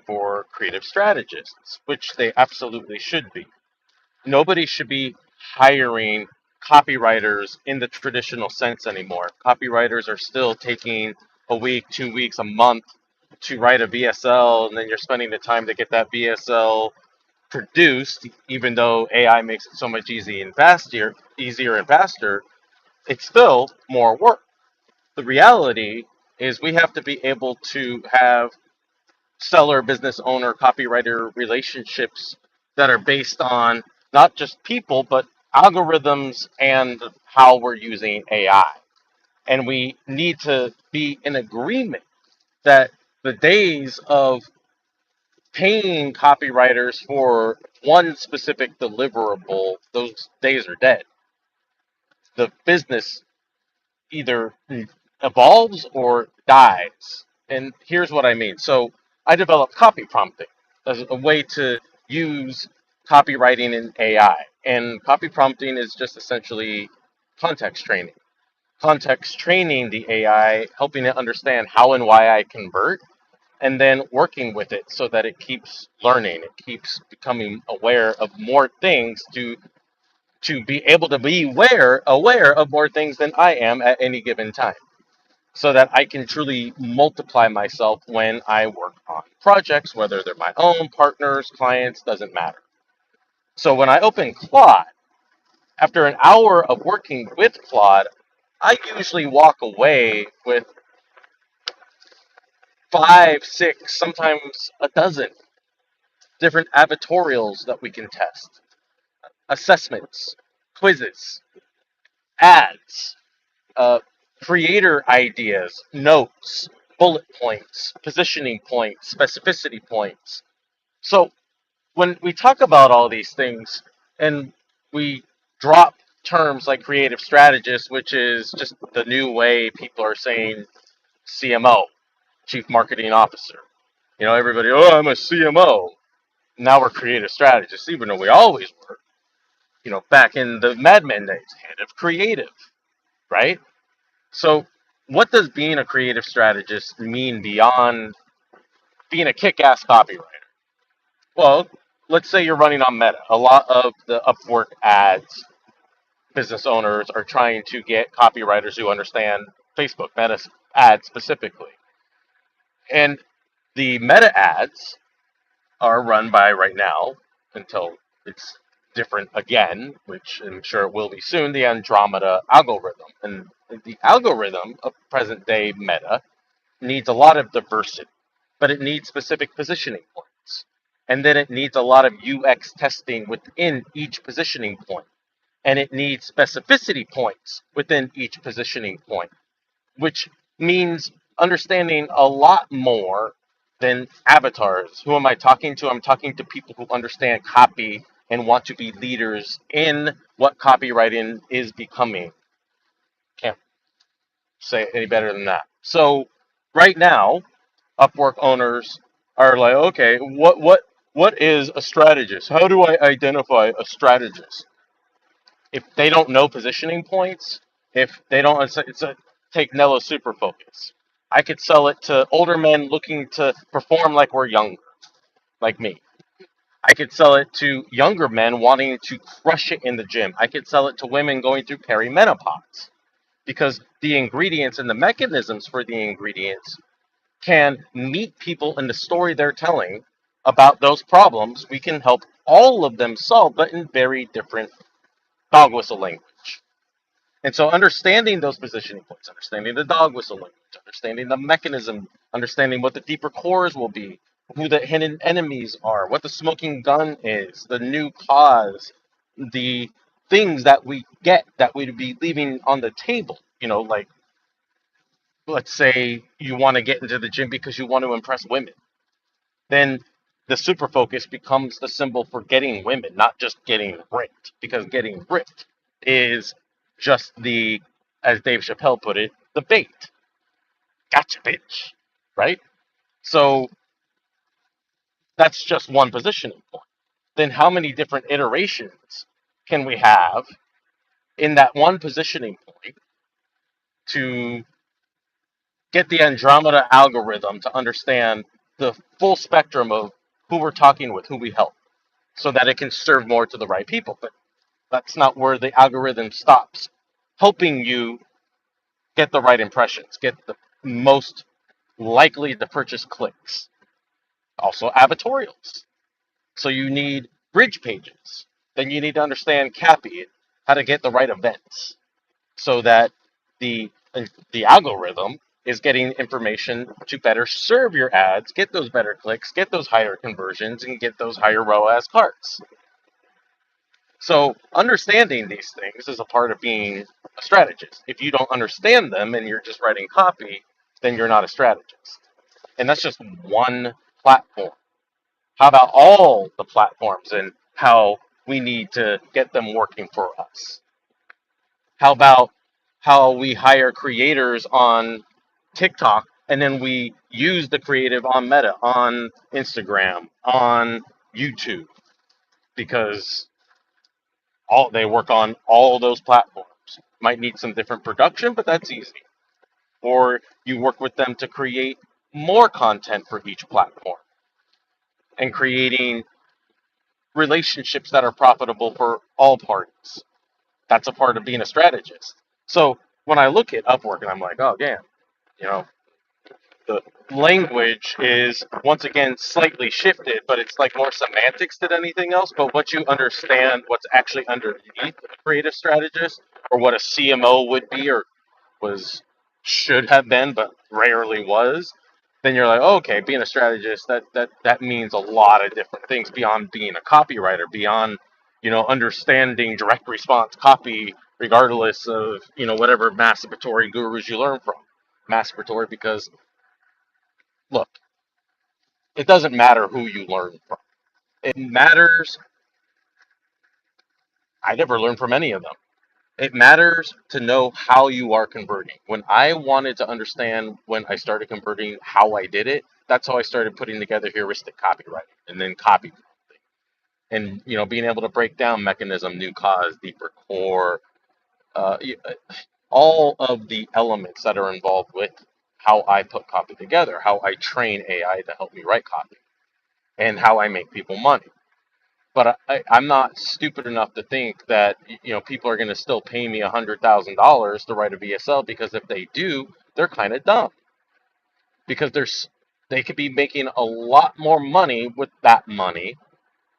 for creative strategists, which they absolutely should be. Nobody should be hiring copywriters in the traditional sense anymore. Copywriters are still taking a week, 2 weeks, a month to write a VSL, and then you're spending the time to get that VSL produced, even though AI makes it so much easier and faster, it's still more work. The reality is we have to be able to have seller, business owner, copywriter relationships that are based on not just people, but algorithms and how we're using AI. And we need to be in agreement that the days of paying copywriters for one specific deliverable, those days are dead. The business either evolves or dies. And here's what I mean. So I developed copy prompting as a way to use copywriting in AI. And copy prompting is just essentially context training. Context training the AI, helping it understand how and why I convert, and then working with it so that it keeps learning, it keeps becoming aware of more things to be able to be aware of more things than I am at any given time, so that I can truly multiply myself when I work on projects, whether they're my own, partners, clients, doesn't matter. So when I open Claude, after an hour of working with Claude, I usually walk away with five, six, sometimes a dozen different advertorials that we can test, assessments, quizzes, ads, uh, creator ideas, notes, bullet points, positioning points, specificity points. So when we talk about all these things and we drop terms like creative strategist, which is just the new way people are saying CMO, chief marketing officer. Everybody, oh, I'm a CMO. Now we're creative strategists, even though we always were. Back in the Mad Men days, head of creative, right? So, what does being a creative strategist mean beyond being a kick ass copywriter? Well, let's say you're running on Meta. A lot of the Upwork ads, business owners are trying to get copywriters who understand Facebook, Meta ads specifically. And the Meta ads are run by right now, until it's different again, which I'm sure it will be soon, the Andromeda algorithm. And the algorithm of present day Meta needs a lot of diversity, but it needs specific positioning points. And then it needs a lot of UX testing within each positioning point. And it needs specificity points within each positioning point, which means understanding a lot more than avatars. Who am I talking to? I'm talking to people who understand copy and want to be leaders in what copywriting is becoming. Can't say it any better than that. So right now, Upwork owners are like, okay, what is a strategist? How do I identify a strategist? If they don't know positioning points, if they don't, take Nello Super Focus. I could sell it to older men looking to perform like we're younger, like me. I could sell it to younger men wanting to crush it in the gym. I could sell it to women going through perimenopause, because the ingredients and the mechanisms for the ingredients can meet people in the story they're telling about those problems. We can help all of them solve, but in very different dog whistle language. And so understanding those positioning points, understanding the dog whistle language, understanding the mechanism, understanding what the deeper cores will be, who the hidden enemies are, what the smoking gun is, the new cause, the things that we get that we'd be leaving on the table. Like, let's say you want to get into the gym because you want to impress women. Then the super focus becomes the symbol for getting women, not just getting ripped, because getting ripped is just as Dave Chappelle put it, the bait. Gotcha, bitch. Right? So that's just one positioning point. Then how many different iterations can we have in that one positioning point to get the Andromeda algorithm to understand the full spectrum of who we're talking with, who we help, so that it can serve more to the right people. But that's not where the algorithm stops. Helping you get the right impressions, get the most likely to purchase clicks. Also, advertorials. So you need bridge pages. Then you need to understand copy, how to get the right events, so that the the algorithm is getting information to better serve your ads, get those better clicks, get those higher conversions, and get those higher ROAS carts. So understanding these things is a part of being a strategist. If you don't understand them and you're just writing copy, then you're not a strategist. And that's just one platform. How about all the platforms and how we need to get them working for us? How about how we hire creators on TikTok and then we use the creative on Meta, on Instagram, on YouTube, because all they work on all those platforms. Might need some different production, but that's easy. Or you work with them to create more content for each platform and creating relationships that are profitable for all parties. That's a part of being a strategist. So when I look at Upwork and I'm like, oh damn, you know, the language is once again slightly shifted, but it's like more semantics than anything else. But once you understand what's actually underneath a creative strategist, or what a CMO would be, or was should have been, but rarely was, then you're like, oh, okay, being a strategist, that means a lot of different things beyond being a copywriter, beyond understanding direct response copy, regardless of whatever masturbatory gurus you learn from. Masturbatory because look, it doesn't matter who you learn from. It matters. I never learned from any of them. It matters to know how you are converting. When I wanted to understand when I started converting how I did it, that's how I started putting together heuristic copywriting and then copy and being able to break down mechanism, new cause, deeper core, uh, all of the elements that are involved with how I put copy together, how I train AI to help me write copy, and how I make people money. But I'm not stupid enough to think that people are going to still pay me $100,000 to write a VSL, because if they do, they're kind of dumb, because they could be making a lot more money with that money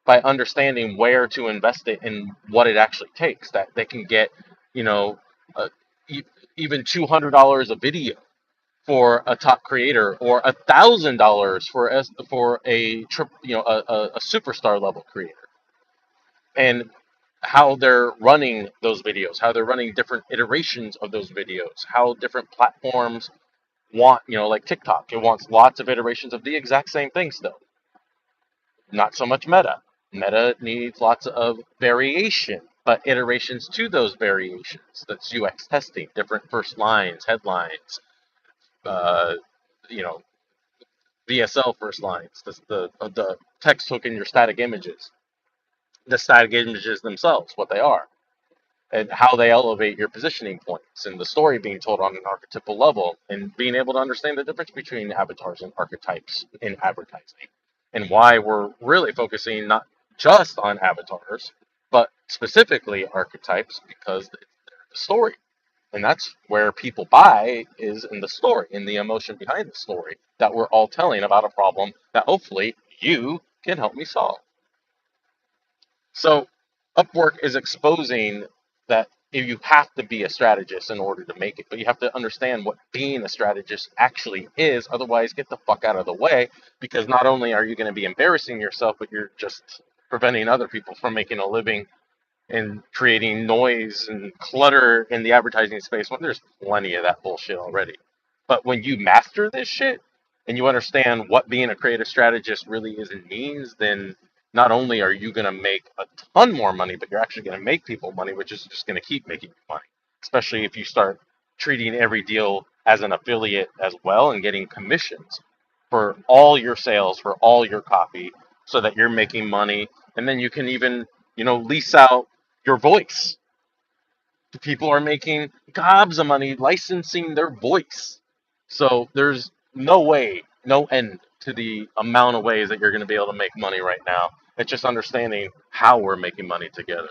by understanding where to invest it and what it actually takes. That they can get you know uh, e- even $200 a video for a top creator, or $1,000 for a trip, a superstar level creator, and how they're running those videos, how they're running different iterations of those videos, how different platforms want, like TikTok, it wants lots of iterations of the exact same thing still. Not so much Meta. Meta needs lots of variation, but iterations to those variations. That's UX testing, different first lines, headlines, uh, you know, VSL first lines, the text hook in your static images, the static images themselves, what they are, and how they elevate your positioning points, and the story being told on an archetypal level, and being able to understand the difference between avatars and archetypes in advertising, and why we're really focusing not just on avatars, but specifically archetypes, because they're the story. And that's where people buy, is in the story, in the emotion behind the story that we're all telling about a problem that hopefully you can help me solve. So Upwork is exposing that if you have to be a strategist in order to make it, but you have to understand what being a strategist actually is. Otherwise, get the fuck out of the way, because not only are you going to be embarrassing yourself, but you're just preventing other people from making a living and creating noise and clutter in the advertising space when there's plenty of that bullshit already. But when you master this shit and you understand what being a creative strategist really is and means, then not only are you going to make a ton more money, but you're actually going to make people money, which is just going to keep making you money, especially if you start treating every deal as an affiliate as well and getting commissions for all your sales, for all your copy, so that you're making money. And then you can even, lease out your voice. People are making gobs of money licensing their voice. So there's no way no end to the amount of ways that you're going to be able to make money right now. It's just understanding how we're making money together.